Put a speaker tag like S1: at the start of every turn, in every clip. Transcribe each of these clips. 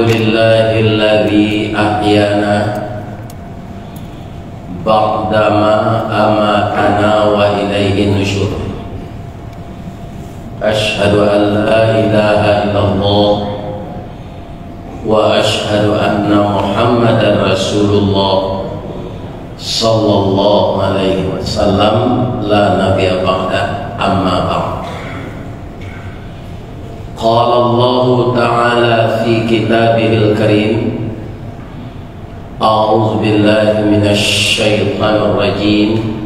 S1: Alhamdulillahilladzi ahyana ba'dama amatana wa ilaihi nusyur. Asyhadu an la ilaha illallah wa asyhadu anna Muhammadan Rasulullah sallallahu alaihi wasallam la nabiyya ba'da amma ba'd. Qala Allah Ta'ala fi kitabihil karim, a'udzu billahi minasy syaithanir rajim.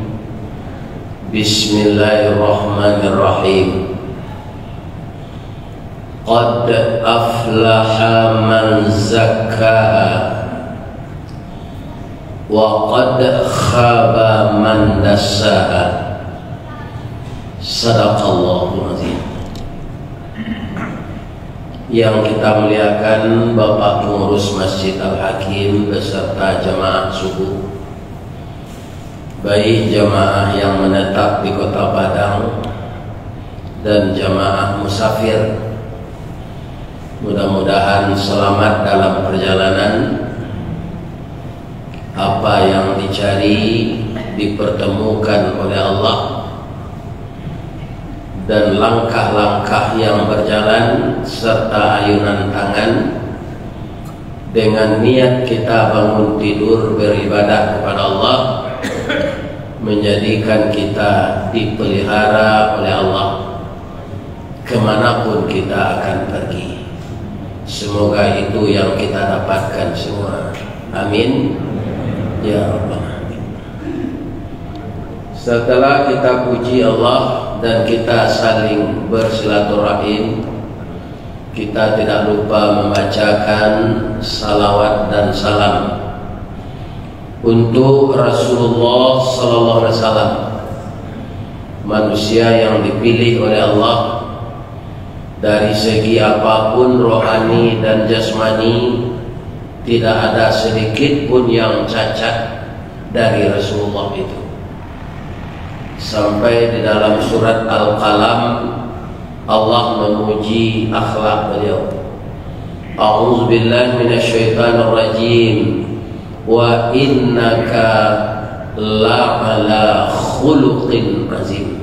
S1: Bismillahirrahmanirrahim. Qad aflaha man zakkaha wa qad khaba man dassaha. Sadaqallahul azim. Yang kita muliakan Bapak Pengurus Masjid Al-Hakim beserta jamaah subuh, baik jamaah yang menetap di Kota Padang dan jamaah musafir, mudah-mudahan selamat dalam perjalanan. Apa yang dicari dipertemukan oleh Allah, dan langkah-langkah yang berjalan serta ayunan tangan dengan niat kita bangun tidur beribadah kepada Allah menjadikan kita dipelihara oleh Allah kemanapun kita akan pergi. Semoga itu yang kita dapatkan semua. Amin ya Rabbal alamin. Setelah kita puji Allah dan kita saling bersilaturahim, kita tidak lupa membacakan salawat dan salam untuk Rasulullah sallallahu alaihi wasallam, manusia yang dipilih oleh Allah dari segi apapun rohani dan jasmani. Tidak ada sedikit pun yang cacat dari Rasulullah itu. Sampai di dalam surat Al-Qalam Allah memuji akhlak beliau. A'udzu billahi minasyaitonir rajim. Wa innaka la'ala khuluqin azim.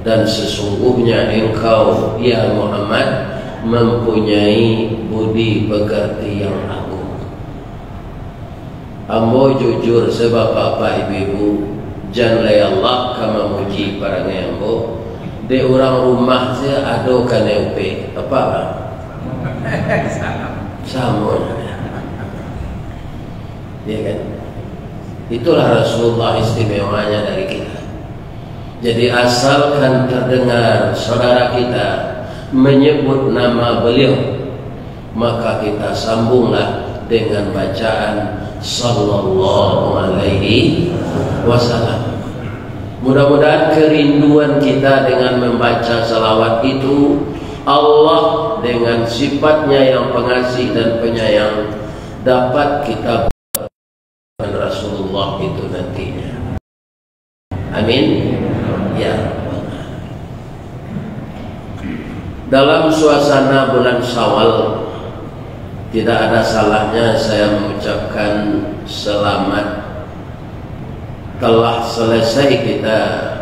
S1: Dan sesungguhnya engkau ya Muhammad mempunyai budi pekerti yang agung. Ambo jujur sebab bapak ibu-ibu jan lay Allah kama muji para ngembo de orang rumah saya ado kanepe apa bang? Sama ya kan? Itulah Rasulullah istimewanya dari kita. Jadi asalkan terdengar saudara kita menyebut nama beliau, maka kita sambunglah dengan bacaan sallallahu alaihi wasallam. Mudah-mudahan kerinduan kita dengan membaca salawat itu, Allah dengan sifatnya yang pengasih dan penyayang dapat kita dengan Rasulullah itu nantinya. Amin ya. Dalam suasana bulan Syawal, tidak ada salahnya saya mengucapkan selamat telah selesai kita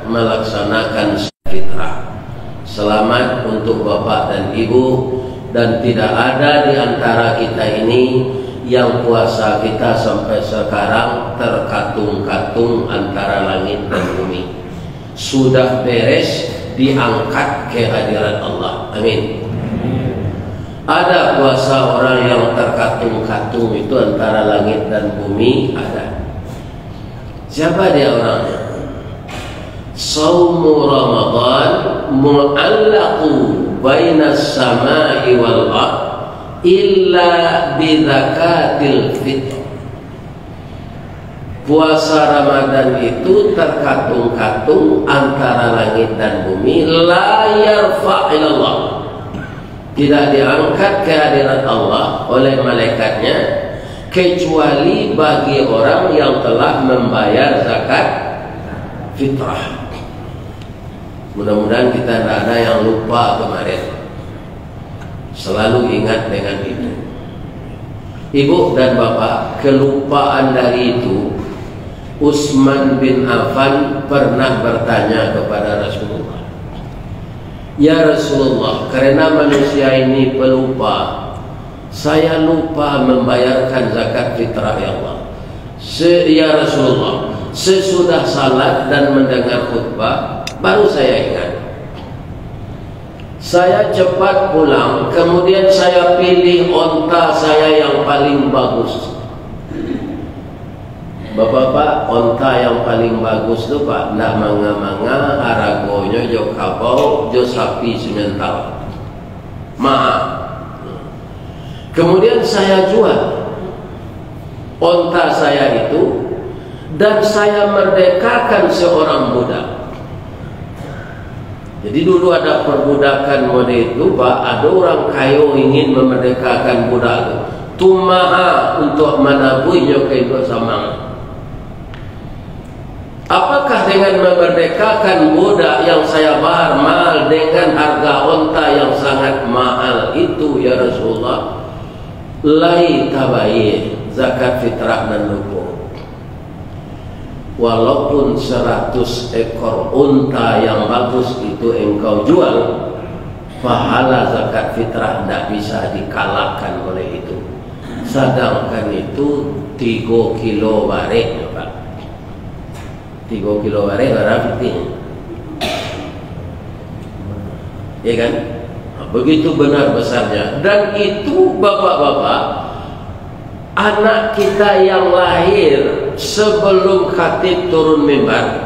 S1: melaksanakan fitrah. Selamat untuk Bapak dan Ibu, dan tidak ada di antara kita ini yang puasa kita sampai sekarang terkatung-katung antara langit dan bumi. Sudah beres, diangkat ke hadirat Allah. Amin. Ada puasa orang yang terkatung-katung itu antara langit dan bumi, ada. Siapa dia orangnya? Shaumu Ramadan mu'allaqu bainas samai wal ard illa bidzakatil fitr. Puasa Ramadan itu terkatung-katung antara langit dan bumi, la yarfa' ilallah, tidak diangkat ke hadirat Allah oleh malaikatnya kecuali bagi orang yang telah membayar zakat fitrah. Mudah-mudahan kita tidak ada yang lupa kemarin. Selalu ingat dengan itu. Ibu dan bapak, kelupaan dari itu, Utsman bin Affan pernah bertanya kepada Rasulullah, "Ya Rasulullah, karena manusia ini pelupa, saya lupa membayarkan zakat fitrah ya Allah. Ya Rasulullah, sesudah salat dan mendengar khutbah, baru saya ingat. Saya cepat pulang, kemudian saya pilih onta saya yang paling bagus." Bapak-bapak, onta yang paling bagus tu pak, nak manga-manga, haragonya jo kabau, jo sapi semental, mahal. Kemudian saya jual onta saya itu, dan saya merdekakan seorang budak. Jadi dulu ada perbudakan mode itu pak, ada orang kayo ingin memerdekakan budak itu, tumaha untuk menabuinya ke ibu sama. Apakah dengan memerdekakan budak yang saya bayar mahal dengan harga onta yang sangat mahal itu ya Rasulullah, lai tabai zakat fitrah dan lupa? Walaupun 100 ekor unta yang bagus itu engkau jual, pahala zakat fitrah tidak bisa dikalahkan oleh itu. Sedangkan itu 3 kilo barek, Pak. 3 kilo barek berapa penting? Ya kan? Begitu benar besarnya. Dan itu bapak-bapak, anak kita yang lahir sebelum khatib turun mimbar,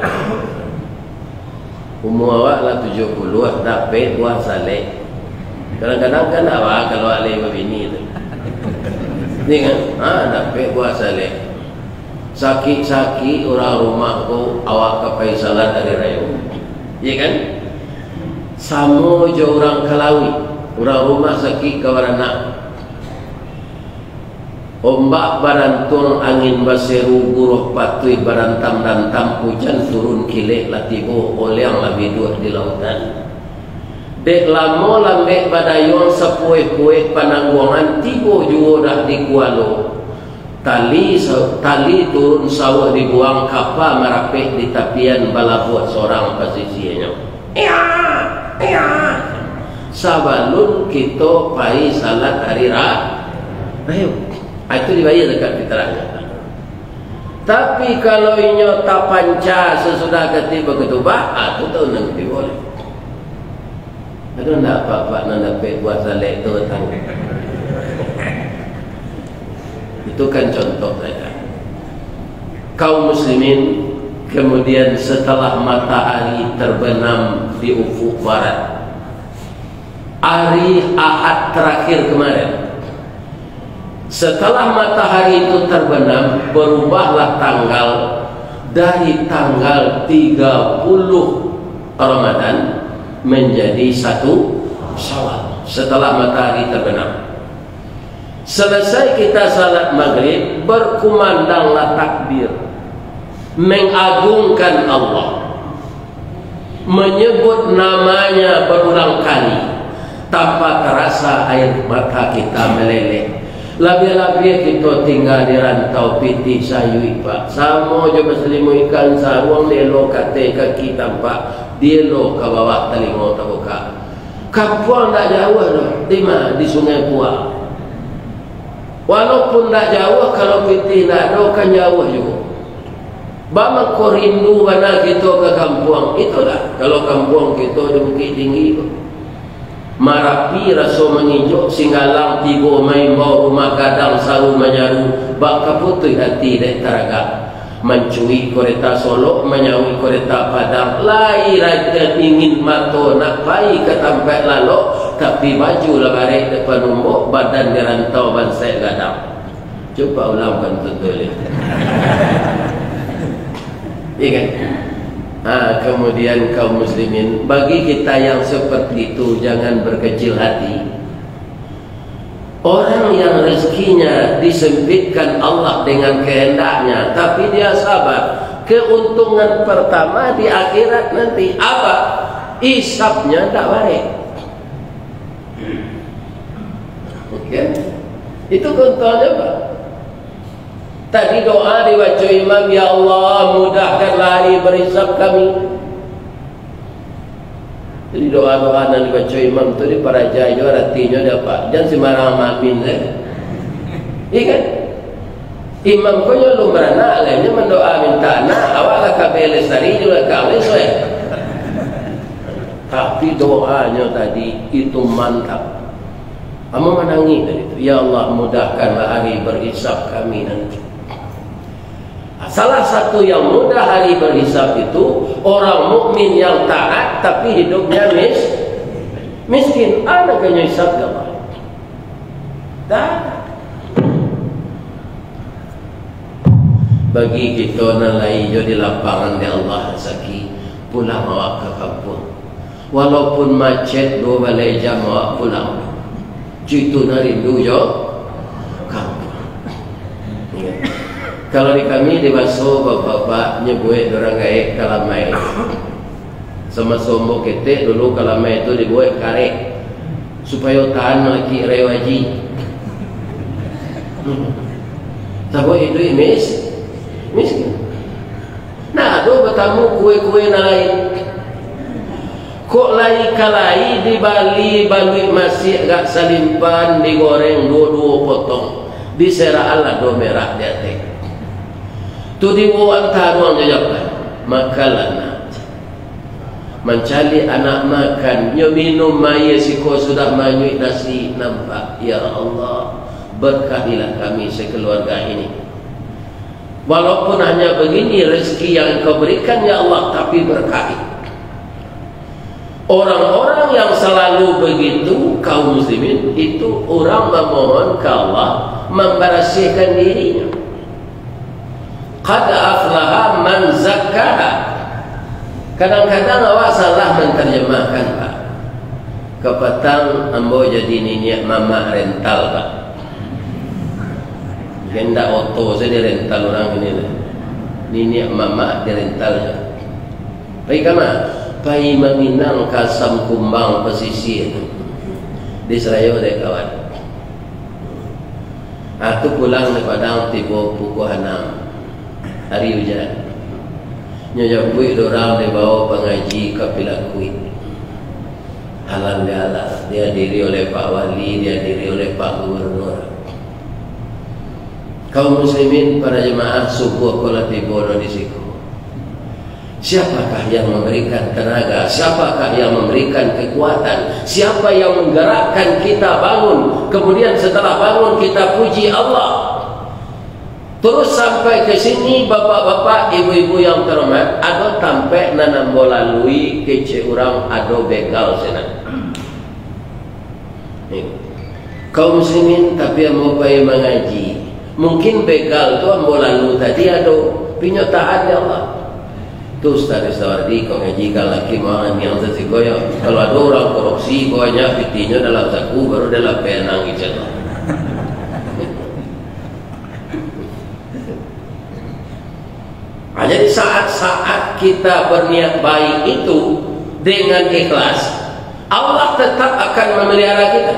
S1: umur awak lah 70, dapat buah saleh. Kadang-kadang kan awak kalau alih begini tu, ni kan, dapat buah saleh. Sakit-sakit orang rumah ko awak kapai salat hari raya, ya kan? Sama je orang Kalawi, orang rumah sakit kawarana, ombak barantung, angin baseru, guruh patui barantam-rantam, hujan turun kilek latibo oleh yang lebih dua di lautan. Dek lamo lambek badayong sepueh-pueh panangguangan tibo juga dah di Kualo. Tali turun sawah dibuang, kapal merapik di tapian balabuat seorang posisinya. Iya. Sabalun kita pai salat hari raya. Ayo. Itu dibayar zakat fitrahnya. Tapi kalau inyo tak panca sesudah ketiba ketubah, itu tahu nanti boleh. Aduh nak apa-apa nak dapat buat saleh tu tang. Itu kan contoh saja. Kaum muslimin, kemudian setelah matahari terbenam di ufuk barat, hari Ahad terakhir kemarin, setelah matahari itu terbenam, berubahlah tanggal dari tanggal 30 Ramadan menjadi 1 Syawal setelah matahari terbenam. Selesai kita salat maghrib, berkumandanglah takbir, mengagungkan Allah, menyebut namanya berulang kali, tanpa terasa air mata kita meleleh. Lebih-lebih kita tinggal di rantau piti sayui pak, sama je berselimu ikan sarung delo kate kaki tampak delo ke bawah telinga terbuka. Kampung tak jauh dah, di mana? Di Sungai Puah. Walaupun tak jauh, kalau piti tak ada kan jauh juga. Bama kau rindu mana kita ke kampung, itulah. Kalau kampung kita di Bukit Tinggi, Marapi rasa menginjuk, Singgalang tiba main bawa rumah gadang saru menyaru, bak kaputui hati dek teraga, mencui kereta Solo, menyawi kereta Padang, lai raja ingin mato nak pai ke tempat lalu, tapi baju lah barek depan umbuk, badan di rantau bansai gadang. Coba ulangkan betul ni. Iya kan? Kemudian kaum muslimin, bagi kita yang seperti itu jangan berkecil hati. Orang yang rezekinya disempitkan Allah dengan kehendaknya, tapi dia sabar, keuntungan pertama di akhirat nanti apa? Isapnya tak baik. Okay? Itu contohnya Pak. Tadi doa dibaca imam, ya Allah mudahkanlah hari berhisab kami. Jadi doa-doa yang dibaca imam itu di para jaya artinya dia Pak. Jangan sembarang amin iya kan? Imam kau yang lu beranak lainnya mendoa minta anak, awaklah kabel lestari juga kami soe. Tapi doanya tadi itu mantap. Kamu menangi tadi itu, ya Allah mudahkanlah hari berhisab kami nanti. Salah satu yang mudah hari berhisab itu orang mukmin yang taat tapi hidupnya miskin. Ada kanya hisab apa? Tak. Bagi kita nalai jo di lapangan di Allah rezeki pulang awak ke kampung. Walaupun macet 2 balai jam awak pulang. Itu narindu jo kampung. Ya. Kalau di kami di Baso bapak-bapak nyebuat orang gaek kalamai. Sama sombo ketek dulu kalamai itu dibuat karek supaya tahan lagi rewaji. Tapi itu miskin. Nah, do bertamu kue-kue na lain. Kok lai kalai di Bali Bali masih agak salimpan digoreng 2 potong. Di sera Allah do merah dia teh. Tu di buan taruang jajapan. Makalana. Mencari anak makan, nyo minum maya siko sudah manyui nasi nampak. Ya Allah, berkahilah kami sekeluarga ini. Walaupun hanya begini rezeki yang Engkau berikan ya Allah, tapi berkahi. Orang-orang yang selalu begitu kaum muslimin itu orang memohon ke Allah membersihkan dirinya. Qad aflaha man zakkaha. Kadang-kadang awak salah menterjemahkan Pak. Kepetang ambo jadi niniak mama rental Pak. Hendak oto saya dirental orang ini. Nini mama direntalnya. Baik kama, pai meminang kasam kumbang pesisir di Serayu deh kawan. Aku pulang di Padang tiba pukul 6 hari hujan. Nyajabui dorang dibawa pengaji kapilakui. Halal dia diri oleh Pak Wali, dia diri oleh Pak Gubernur. Kaum muslimin para jemaah subuh kola tibono di siku. Siapakah yang memberikan tenaga? Siapakah yang memberikan kekuatan? Siapa yang menggerakkan kita bangun? Kemudian setelah bangun kita puji Allah. Terus sampai ke sini bapak-bapak, ibu-ibu yang terhormat, ada sampai nanam bola lui kece orang ada begal sana. Kaum muslimin tapi yang mau pergi mengaji. Mungkin begal tu ambo lalu tadi ada penyataan ya Allah. Tu Ustaz Sawardi kau ngajikan lagi mahan yang sesigoyo. Kalau ada orang korupsi banyak fitinya dalam saku baru dalam penang gitu. Jadi saat-saat kita berniat baik itu dengan ikhlas, Allah tetap akan memelihara kita.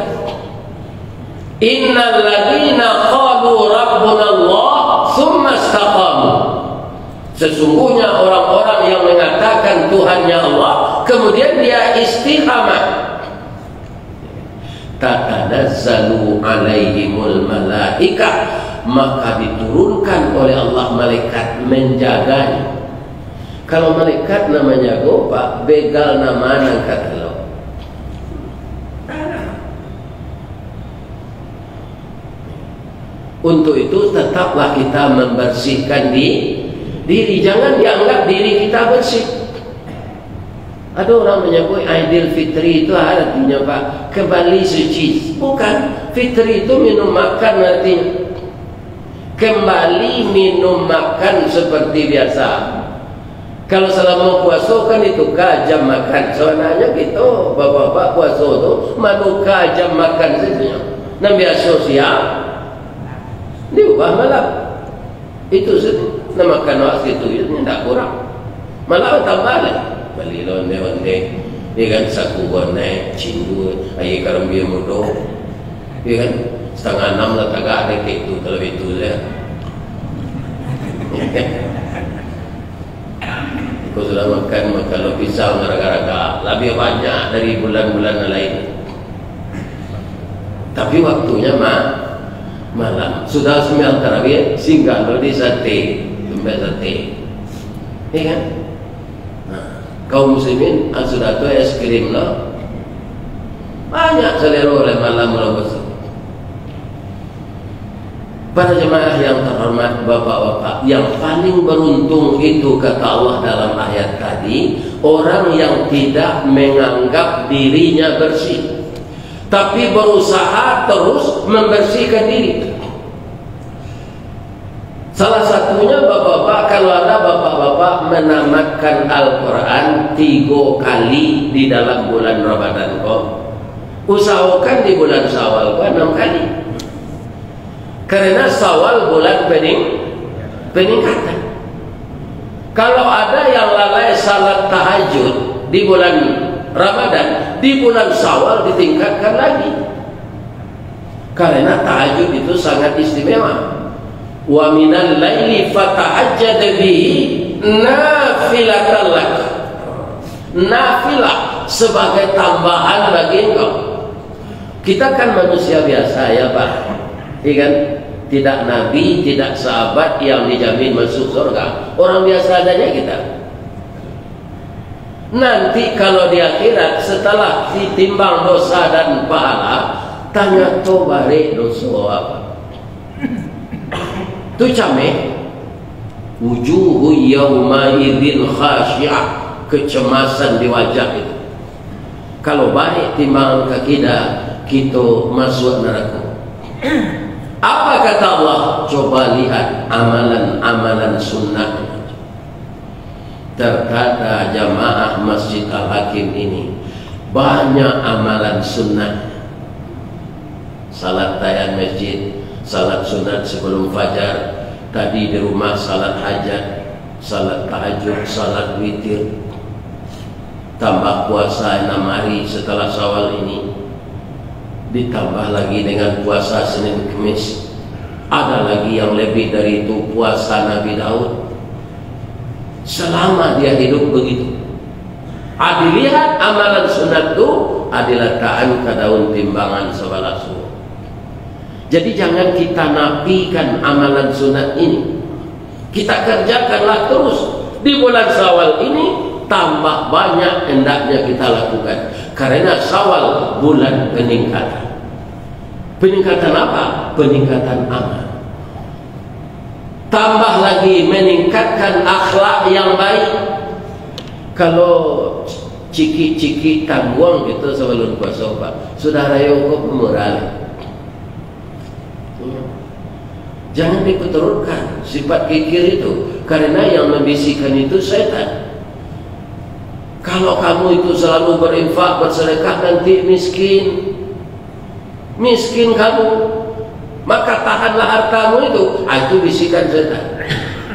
S1: Innal ladzina qalu rabbuna Allah tsumma istaqamu. Sesungguhnya orang-orang yang mengatakan Tuhannya Allah kemudian dia istiqamah. Tatanazzalu alaihimul malaikah, maka diturunkan oleh Allah malaikat menjaganya. Kalau malaikat namanya gopa, begal nama angkat lo. Untuk itu tetaplah kita membersihkan diri. Jangan dianggap diri kita bersih. Ada orang menyebut Aidil Fitri itu artinya Pak, kembali suci. Bukan, Fitri itu minum makan artinya. Kembali minum makan seperti biasa. Kalau selama puasa kan itu jam makan. Soalnya gitu, bapak-bapak puasa itu manuka jam makan saja. Nah biasa siang diubah malam. Itu nama kanwas gitu itu tidak kurang. Malah tambah lagi. Bali londe-londe, dia kan saku gone, cindu, ayi karam biar mudo, dia kan setengah 6 lah tagak ada kayak itu kalau itu ya. Kau sudah makan kalau pisau gara-gara lebih banyak dari bulan-bulan lain. Tapi waktunya malam. Sudah sembilan tarawih singgah lo di sate, tempat sate. Iya kan? Nah, kaum muslimin sudah tu es krim lo banyak selera oleh malam lo besok. Para jemaah yang terhormat, bapak-bapak, yang paling beruntung itu kata Allah dalam ayat tadi, orang yang tidak menganggap dirinya bersih, tapi berusaha terus membersihkan diri. Salah satunya bapak-bapak, kalau ada bapak-bapak menamatkan Al-Quran 3 kali di dalam bulan Ramadan kok, usahakan di bulan Syawal kok 6 kali. Karena Syawal bulan peningkatan. Kalau ada yang lalai salat tahajud di bulan Ramadan, di bulan Syawal ditingkatkan lagi. Karena tahajud itu sangat istimewa. Wa minal laili fatahajjad bihi nafilatan lak. Nafilah sebagai tambahan bagi engkau. Kita kan manusia biasa ya Pak. Kan? Tidak nabi, tidak sahabat yang dijamin masuk surga. Orang biasa adanya kita. Nanti kalau di akhirat setelah ditimbang dosa dan pahala, tanya to bare dosa apa? Tu cameh wujuhu yauma idzin khasyi'ah, kecemasan di wajah itu. Kalau baik timbangan kita masuk neraka. Apa kata Allah? Coba lihat amalan-amalan sunnah. Terkata jamaah Masjid Al-Hakim ini banyak amalan sunnah. Salat tahiyyat masjid, salat sunat sebelum fajar, tadi di rumah salat hajat, salat tahajud, salat witir, tambah puasa 6 hari setelah Syawal ini, ditambah lagi dengan puasa Senin Kemis. Ada lagi yang lebih dari itu, puasa Nabi Daud. Selama dia hidup begitu, dilihat amalan sunat itu diletakkan ke daun timbangan sebelah suhu. Jadi jangan kita nafikan amalan sunat ini. Kita kerjakanlah terus. Di bulan Syawal ini tambah banyak hendaknya kita lakukan. Karena Syawal bulan peningkatan. Peningkatan apa? Peningkatan amal. Tambah lagi meningkatkan akhlak yang baik. Kalau ciki-ciki tangguang gitu sebelum puasa Pak, sudah rayu kok pemural. Jangan diperturutkan sifat kikir itu, karena yang membisikkan itu setan. Kalau kamu itu selalu berinfak, bersedekah, nanti miskin kamu, maka tahanlah hartamu itu. Itu bisikan setan.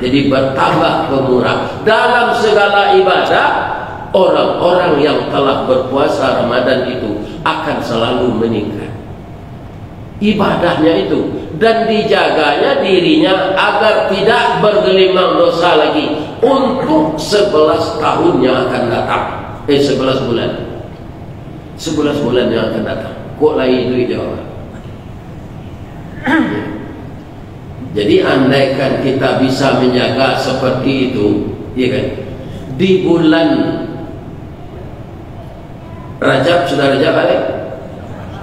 S1: Jadi bertambah pemurah dalam segala ibadah. Orang-orang yang telah berpuasa Ramadan itu akan selalu meningkat ibadahnya itu, dan dijaganya dirinya agar tidak bergelimang dosa lagi untuk 11 tahun yang akan datang. 11 bulan 11 bulan yang akan datang. Kok lain itu jawab. Jadi andaikan kita bisa menjaga seperti itu, ya kan? Di bulan Rajab, sudah Rajab balik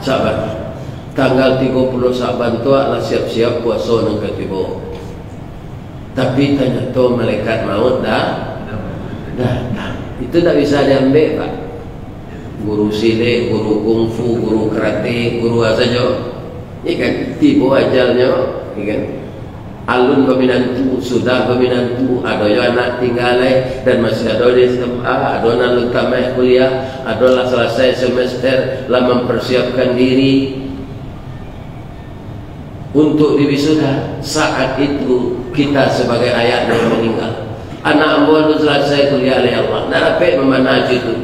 S1: Sabar, tanggal 30 Saban tu adalah siap-siap puasa nang ketibo. Tapi tanya tu malaikat maut dah datang. Itu tak bisa diambil Pak. Guru silat, guru kungfu, guru karate, guru apa saja. Ikan tiba ajalnya, ikan alun peminantu, sudah peminantu, ada yang anak tinggal dan masih ada di SMA, ada yang lalu tamat kuliah, ada yang selesai semester, lah mempersiapkan diri untuk diwisuda. Saat itu kita sebagai ayah yang meninggal, anak ambo itu selesai kuliah oleh Allah, tidak dapat memanaj itu,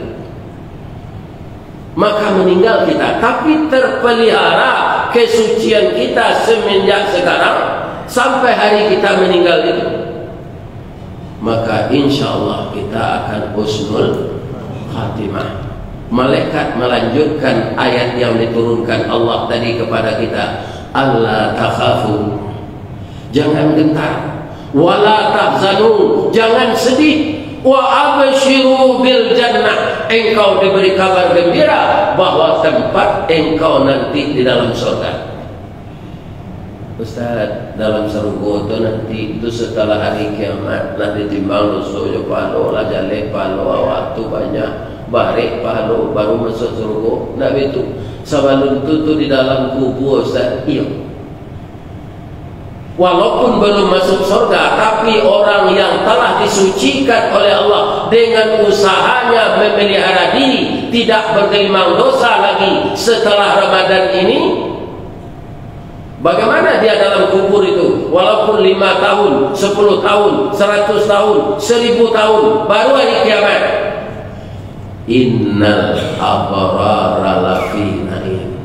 S1: maka meninggal kita, tapi terpelihara kesucian kita semenjak sekarang sampai hari kita meninggal itu, maka insya Allah kita akan husnul khatimah. Malaikat melanjutkan ayat yang diturunkan Allah tadi kepada kita, alla takhafu, jangan gentar, wala tahzanu, jangan sedih, wa abshiru bil jannah, engkau diberi kabar gembira bahwa tempat engkau nanti di dalam surga. Ustaz, dalam surga itu nanti itu setelah hari kiamat, nanti timbang dosa palo lah, jale palo, waktu banyak barik palo baru masuk surga. Nak begitu sebelum itu di dalam kubur, Ustaz. Iya, walaupun belum masuk surga, tapi orang yang telah disucikan oleh Allah dengan usahanya memelihara diri, tidak bergelimang dosa lagi setelah Ramadan ini, bagaimana dia dalam kubur itu? Walaupun 5 tahun, 10 tahun, 100 tahun, 1000 tahun, baru hari kiamat. Innal abrara lafi na'im.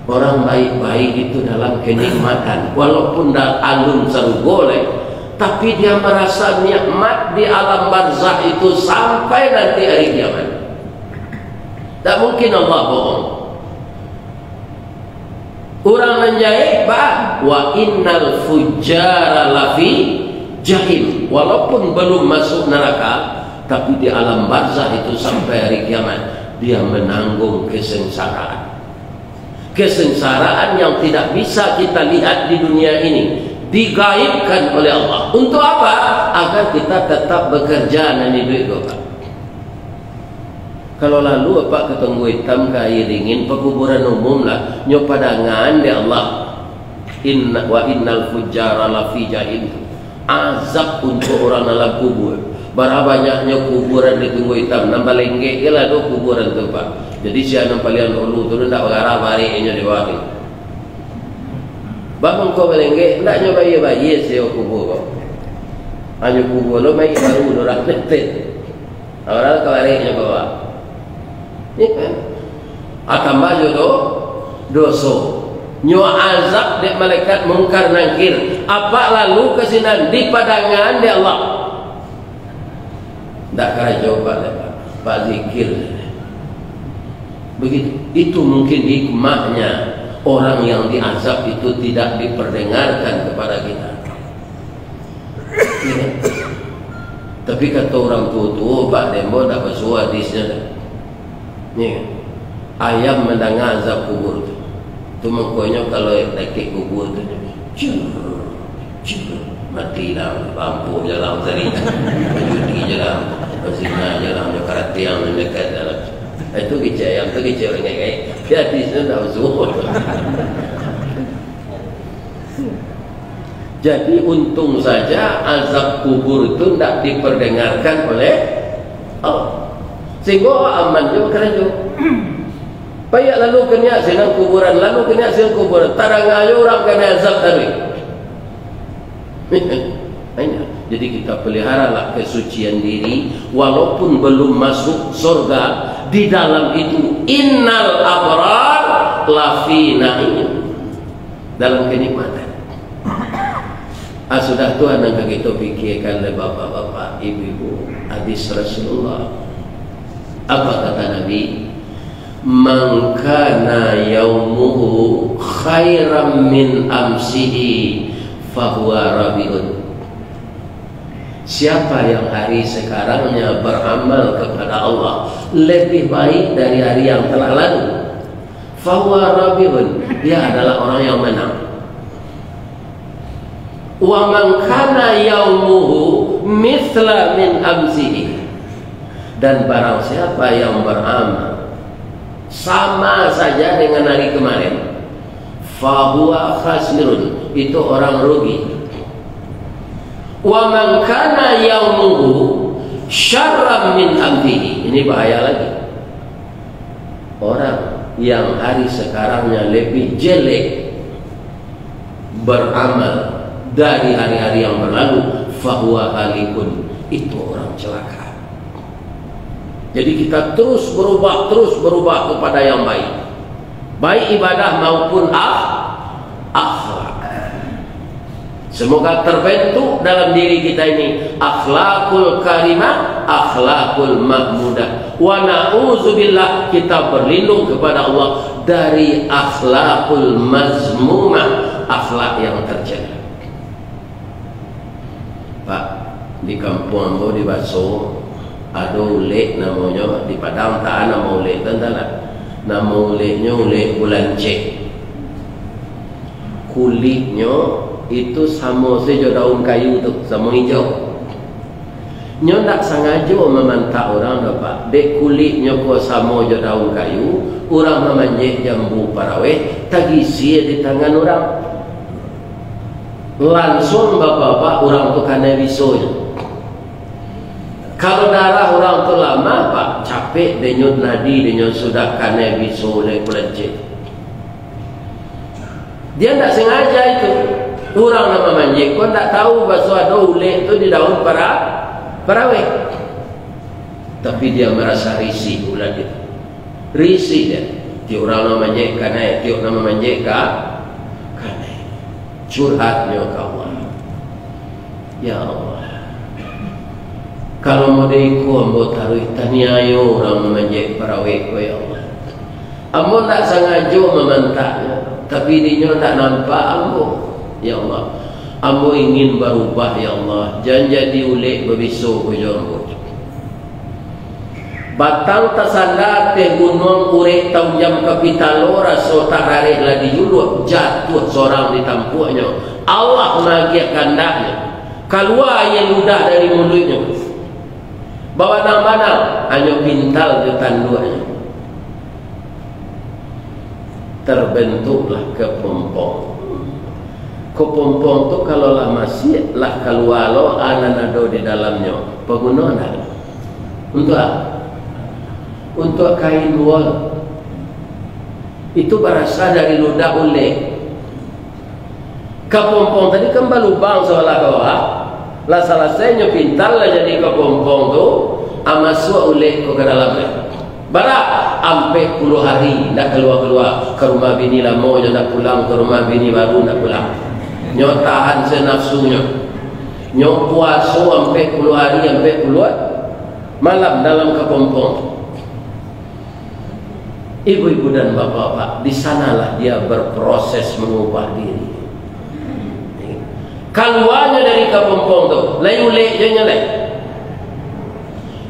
S1: Orang baik-baik itu dalam kenikmatan, walaupun dalam alun sergoleh, tapi dia merasa nikmat di alam barzah itu sampai nanti hari kiamat. Tak mungkin Allah bohong. Orang menjahit bah, wa innal fujjara lafi jahim, walaupun belum masuk neraka, tapi di alam barzah itu sampai hari kiamat dia menanggung kesengsaraan. Kesengsaraan yang tidak bisa kita lihat di dunia ini digaibkan oleh Allah. Untuk apa? Agar kita tetap bekerja nanti duit Bapak. Kalau lalu apa ketunggu hitam ke air dingin, pekuburan umum lah, nyopadangan di Allah. Wa innal fujjara lafi jahim, azab untuk orang dalam kubur. Berapa banyaknya kuburan ditunggu hitam, nambah lenggek ke lah tu kuburan tu Pak. Jadi siapa nampalian dulu tu tak bergarah barinya di bawah ni. Bangun kau berlenggek, tak nyoba bayi siapa kubur kau. Hanya kubur lo mai baru orang letet. Orang kau barinya bawah. Ni kan? Akan baju tu dosa. Nyo azab dek malaikat mungkar nangkir. Apa lalu kesinan di padangan di Allah. Tak kacau Pak zikir. Begitu. Itu mungkin hikmahnya orang yang diazab itu tidak diperdengarkan kepada kita. Ya. Tapi kata orang tua Pak Dembo tak bersuara hadisnya. Ya. Ayam mendengar azab kubur itu. Itu makanya kalau dekik kubur itu mati dalam lampu jalan tadi, judi jalan, bersihnya jalan, karate yang mendekat dalam. Itu kecil, yang tu kecil orang kayak jadi sudah usul. Jadi untung saja azab kubur itu tidak diperdengarkan oleh Allah, sehingga aman juga kerja. Payah lalu kena senang kuburan, lalu kena senang kuburan. Tarang ayo orang kena azab tadi. Jadi kita peliharalah kesucian diri, walaupun belum masuk surga. Di dalam itu innal abrar lafi na'im, dalam kenikmatan. Sudah Tuhan yang kita fikirkan oleh bapak-bapak, ibu-ibu, hadis Rasulullah. Apa kata Nabi? Man kana yaumuhu khairan min amsihi fahuwa rabiun. Siapa yang hari sekarangnya beramal kepada Allah lebih baik dari hari yang telah lalu, fahuwa rabiun, dia adalah orang yang menang. Wa man kana yaumuhu mithla min amsihi, dan barang siapa yang beramal sama saja dengan hari kemarin, fahuwa khasirun, itu orang rugi. Wa man kana yaumuhu syarran min amdihi, ini bahaya lagi. Orang yang hari sekarangnya lebih jelek beramal dari hari-hari yang berlalu, fahuwa halikun, itu orang celaka. Jadi kita terus berubah kepada yang baik. baik ibadah maupun akhlak. Semoga terbentuk dalam diri kita ini akhlakul karimah, akhlakul mahmudah. Wa na'udzubillah, kita berlindung kepada Allah dari akhlakul mazmumah, akhlak yang tercela. Pak, di kampung ambo di Baso ada ulek namanya, di Padang tak ada nama ulek, tentang nama uleknya ulek bulan cek. Kulitnya itu sama saja daun kayu tu, sama hijau. Nyo tak sengaja memantak orang dapat. Dek kulitnya ko sama je daun kayu, orang memanjek jambu paraweh, tagisi di tangan orang. Langsung bapak-bapak orang tu kena bisonya. Kalau darah orang tu lama pak, capek denyut nadi, denyut sudah kena biso le pelecet. Dia tak sengaja itu. Orang nama manjek pun tak tahu bahawa ada ulek itu di daun paraweh. Tapi dia merasa risih bulan itu. Risih dia. Tiap orang nama manjek karena tiap nama manjek karena curhatnya ke Allah. Ya Allah, kalau mau diiku ambo taruh taniayo orang memanjek paraweh ko ya Allah. Ambo tak sengaja memantaknya, tapi dia tak nampak ambo. Ya Allah, ambo ingin berubah ya Allah. Jangan jadi ulek bebiso ko jombo. Batang tasanda teh gunung urek tau jam kapitalo raso tak rareh lah dijuluk, jatuh seorang di tampuknya. Allah magia kandahnya, keluar yang ludah dari mulutnya. Bawa nang-nang hanya pintal je tanduannya. Terbentuklah kepompong. Kepompong tu kalau lah masih lah keluar lo ananado di dalamnya. Penggunaan untuk apa? Untuk kain wol. Itu berasal dari ludah ulek. Kepompong tadi kan balubang seolah-olah. Lah salah saya pintal lah jadi kepompong tu, amasuk ulek ke dalamnya. Barak sampai 10 hari dah keluar-keluar ke rumah bini lama, dah pulang ke rumah bini baru dah pulang. Nyo tahan senafsunya. Nyo puasa sampai 10 hari sampai keluar malam dalam kepompong. Ibu-ibu dan bapak-bapak, di sanalah dia berproses mengubah diri. Keluarnya dari kepompong tu, lain ulek je nyelek.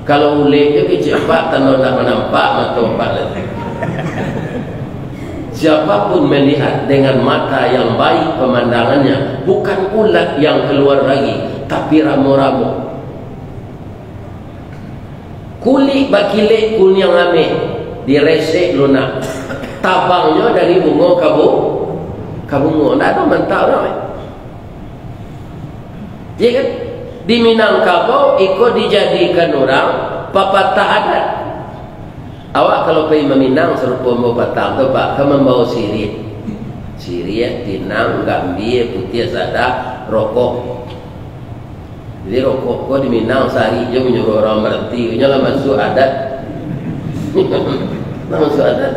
S1: Kalau ulek je kecepat, tanda tak menampak mata empat lagi. Siapapun melihat dengan mata yang baik pemandangannya, bukan ulat yang keluar lagi, tapi ramu-ramu. Kulit bakilek kunyang ameh, diresek lunak. Tabangnya dari bunga kabungo. Tak ada mantap orang. Ya kan? Di Minangkabau ikut dijadikan orang papatah adat. Awak kalau pergi meminang serupa papatah tu pak, kamu membawa sirih. Sirih, tinang, gambir, putih sada, rokok. Jadi rokok kau di Minang sehari je menyuruh orang berhenti. Nya lah masuk adat. Masuk adat.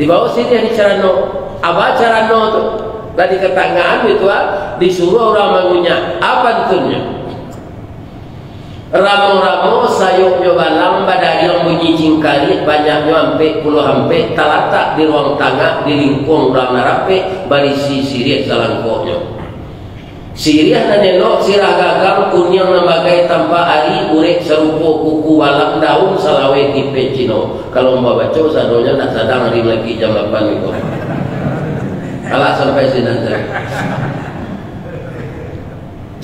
S1: Di bawah sini di Carano. Apa Carano tu? Tadi ketangan itu disuruh orang mengunyah. Apa tentunya? Ramu-ramu sayuknya balang badai yang bunyi cingkari banyaknya hampir puluh hampir talatak di ruang tangga di lingkung orang narape barisi sirih salangkoknya. Sirih dan nenok sirah gagang kunyang nambagai tanpa ari urek serupa kuku balang daun salawe kipe cino. Kalau mau baca sadonya tak sadang hari lagi jam 8 itu. Kalah sampai sini.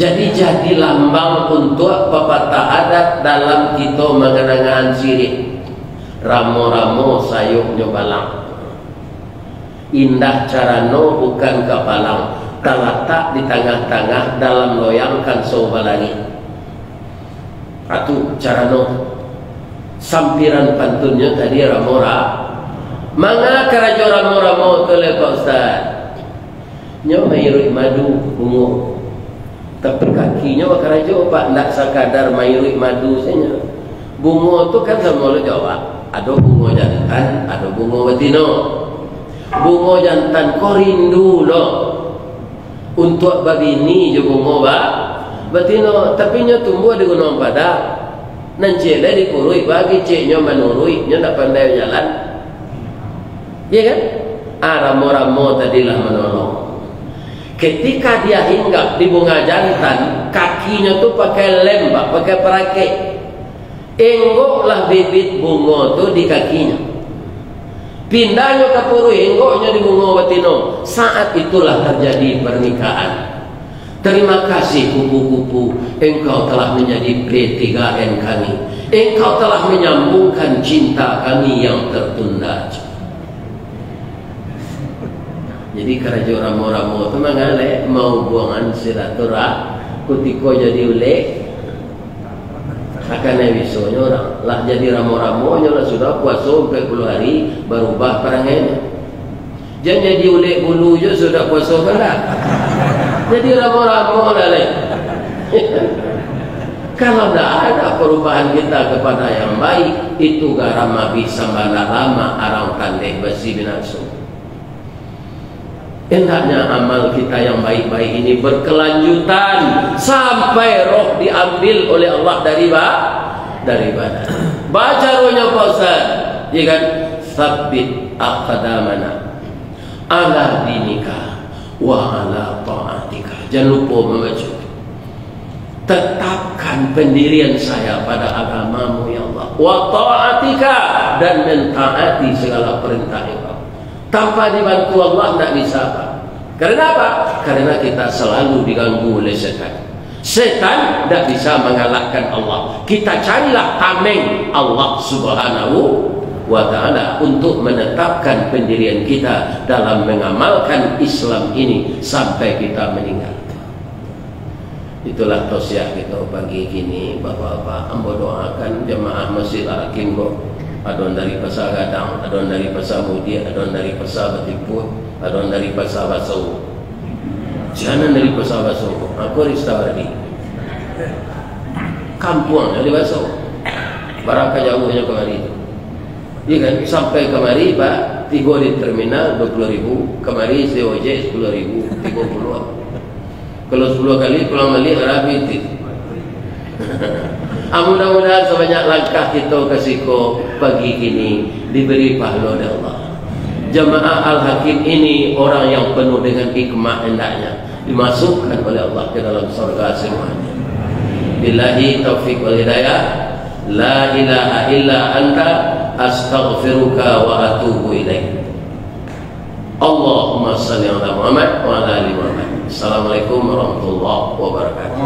S1: Jadi lambang untuk pepatah adat dalam kita mengenangan sirih. Ramu-ramu sayuknya balang. Indah Carano bukan kepalang, terletak di tengah-tengah dalam loyangkan sobalangi. Atu Carano. Sampiran pantunnya tadi ramora. Manga karajo ramu-ramu tu le Pak Ustaz. Nyo mairui madu bungo. Tapi kakinya wakarajo pak, tak sekadar mairui madu saja. Bungo tu kan sama lo jawab. ada bunga jantan, ada bunga betina. Bunga jantan kau rindu lo untuk babini je bunga betina, tapi nya tumbuh di gunung Padang. Nanti lah dikurui bagi ceknya menurui, nya tak pandai jalan. Ya kan? Ramo-ramo tadilah menolong. Ketika dia hinggap di bunga jantan, kakinya tu pakai lembak, pakai perakit. Enggoklah bibit bunga tu di kakinya. Pindahnya ke puru, enggoknya di bunga betina. Saat itulah terjadi pernikahan. Terima kasih kupu-kupu, engkau telah menjadi P3N kami. Engkau telah menyambungkan cinta kami yang tertunda. Jadi kerja ramo-ramo itu mengalek mau buangan silaturah kutiko jadi ulek akan ebisonya orang lah jadi ramo-ramo lah sudah puasa sampai 10 hari berubah perangainya. Jangan jadi ulek bulu je sudah puasa berat. Jadi ramo-ramo lah leh. Kalau tidak ada perubahan kita kepada yang baik, itu garama bisa mana lama arang tandeh besi binasum. Hendaknya amal kita yang baik-baik ini berkelanjutan sampai roh diambil oleh Allah dari badan. Baca rohnya Pak Ustaz, ya kan? Sabbit aqdamana ala dinika wa ala ta'atika. Jangan lupa membaca. Tetapkan pendirian saya pada agamamu ya Allah, wa ta'atika, dan mentaati segala perintah engkau. Tanpa dibantu Allah tidak bisa apa. Karena apa? Karena kita selalu diganggu oleh setan. Setan tidak bisa mengalahkan Allah. Kita carilah tameng Allah Subhanahu wa ta'ala untuk menetapkan pendirian kita dalam mengamalkan Islam ini sampai kita meninggal. Itulah tausiah kita pagi ini, Bapak-bapak. Ambo doakan jemaah Masjid Al-Hakim adon dari Pasar Gadang, adon dari Pasar Mudi, adon dari Pasar Batiput, adon dari Pasar Basau. Jangan dari Pasar Basau. Aku Ristawardi. Kampung dari Basau. Barangkali jauhnya kemari itu. Iya kan? Sampai kemari Pak, tiga di terminal 20.000, kemari COJ 10.000, 30. Kalau 10 kali pulang balik Arabi itu. Mudah-mudahan sebanyak langkah kita kasihko pagi ini diberi pahala oleh Allah. Jemaah Al-Hakim ini orang yang penuh dengan hikmah, hendaknya dimasukkan oleh Allah ke dalam surga semuanya. Billahi taufiq wal hidayah. La ilaha illa anta astaghfiruka wa atubu ilaik. Allahumma salli ala Muhammad wa ala ali Muhammad. Assalamualaikum warahmatullahi wabarakatuh.